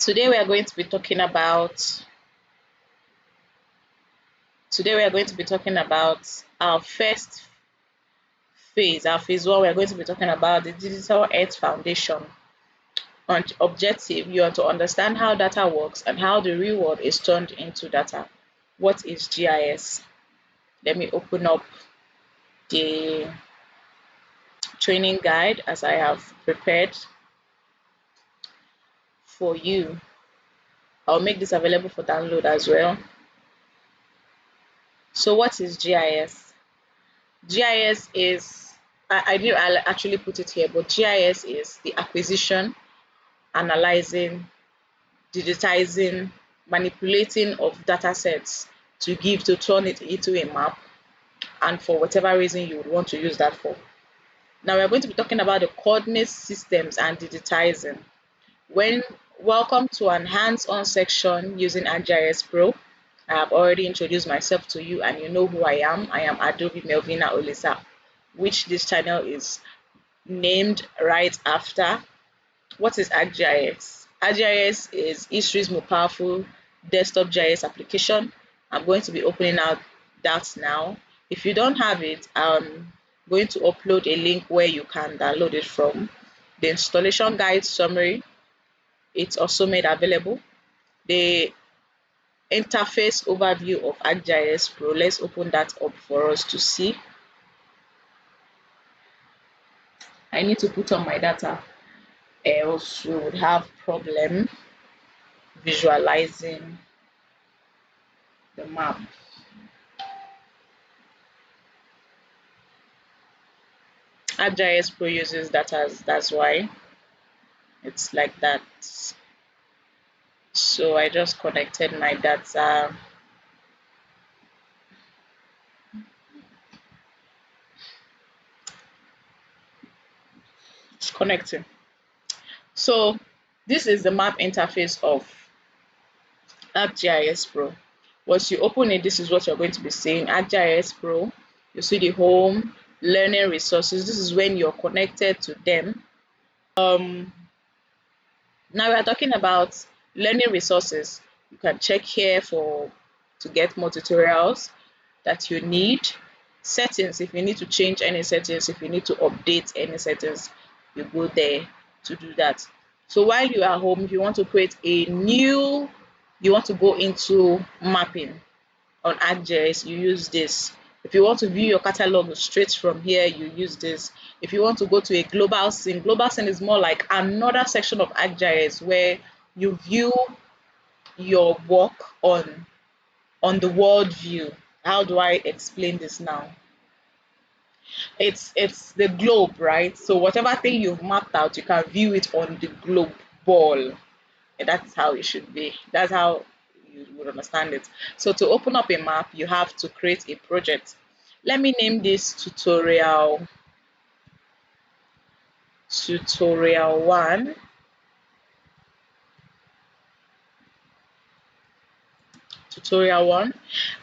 Today we are going to be talking about our first phase, our phase one. We are going to be talking about the Digital Earth Foundation. On objective, you are to understand how data works and how the real world is turned into data. What is GIS? Let me open up the training guide as I have prepared for you. I'll make this available for download as well. So what is GIS? GIS is, I'll actually put it here, but GIS is the acquisition, analyzing, digitizing, manipulating of data sets to turn it into a map, and for whatever reason you would want to use that for. Now we're going to be talking about the coordinate systems and digitizing. Welcome to an hands-on section using ArcGIS Pro. I have already introduced myself to you and you know who I am. I am Adobe Melvina Olisa, which this channel is named right after. What is ArcGIS? ArcGIS is history's most powerful desktop GIS application. I'm going to be opening out that now. If you don't have it, I'm going to upload a link where you can download it from. The installation guide summary, it's also made available. The interface overview of ArcGIS Pro, let's open that up for us to see. I need to put on my data, else we would have problem visualizing the map. ArcGIS Pro uses data, that's why it's like that. So I just connected my data. It's connecting. So this is the map interface of ArcGIS Pro. Once you open it, this is what you're going to be seeing. ArcGIS Pro, you see the home, learning resources. This is when you're connected to them. Now we are talking about learning resources. You can check here to get more tutorials that you need. Settings, if you need to change any settings, if you need to update any settings, you go there to do that. So while you are home, if you want to create you want to go into mapping on ArcGIS, you use this. If you want to view your catalog straight from here, you use this. If you want to go to a global scene is more like another section of ArcGIS where you view your work on the world view. How do I explain this now? It's the globe, right? So whatever thing you've mapped out, you can view it on the globe ball. And that's how it should be. That's how you would understand it. So to open up a map, you have to create a project. Let me name this tutorial 1. Tutorial 1,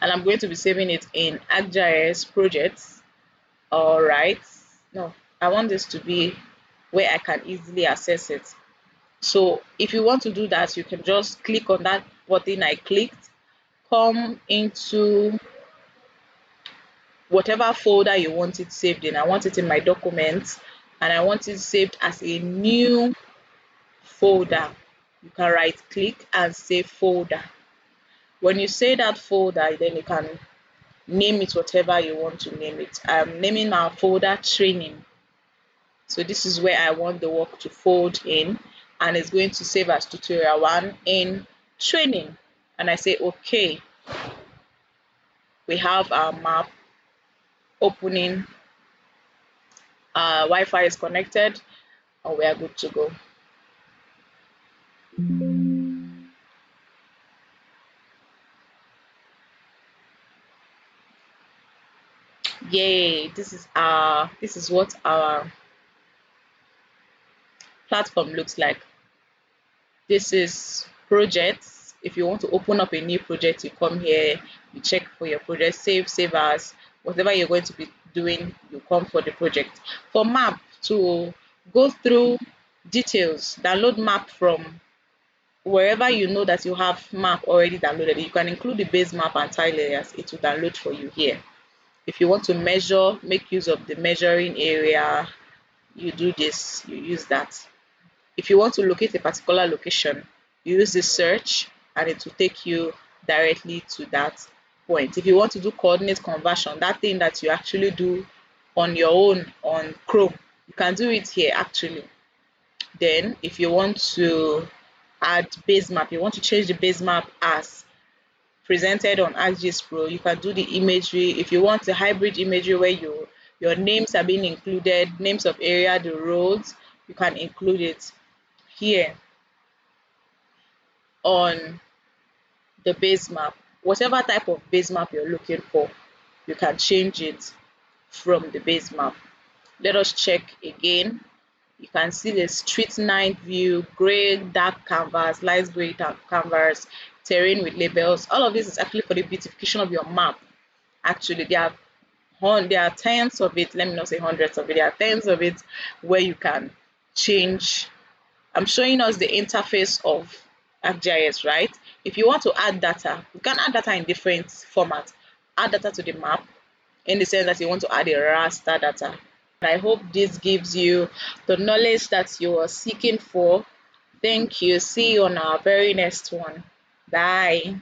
and I'm going to be saving it in ArcGIS projects. All right. No, I want this to be where I can easily access it. So if you want to do that, you can just click on that button I clicked, come into whatever folder you want it saved in. I want it in my documents and I want it saved as a new folder. You can right click and save folder. When you say that folder, then you can name it whatever you want to name it. I'm naming our folder training. So this is where I want the work to fold in, and it's going to save as tutorial 1 in training. And I say okay. We have our map opening. Wi-Fi is connected and we are good to go. Yay, this is what our platform looks like. This is projects. If you want to open up a new project, you come here, you check for your project, save as, whatever you're going to be doing, you come for the project. For map, to go through details, download map from wherever you know that you have map already downloaded, you can include the base map and tile layers. It will download for you here. If you want to measure, make use of the measuring area, you do this, you use that. If you want to locate a particular location, you use the search and it will take you directly to that point. If you want to do coordinate conversion, that thing that you actually do on your own on Chrome, you can do it here actually. Then if you want to add base map, you want to change the base map as presented on ArcGIS Pro, you can do the imagery. If you want the hybrid imagery where your names are being included, names of area, the roads, you can include it here on the base map. Whatever type of base map you're looking for, you can change it from the base map. Let us check again. You can see the street night view, gray, dark canvas, light gray canvas, terrain with labels. All of this is actually for the beautification of your map. Actually, there are tens of it. Let me not say hundreds of it. There are tens of it where you can change. I'm showing us the interface of ArcGIS, right? If you want to add data, you can add data in different formats. Add data to the map in the sense that you want to add a raster data. I hope this gives you the knowledge that you are seeking for. Thank you. See you on our very next one. Bye.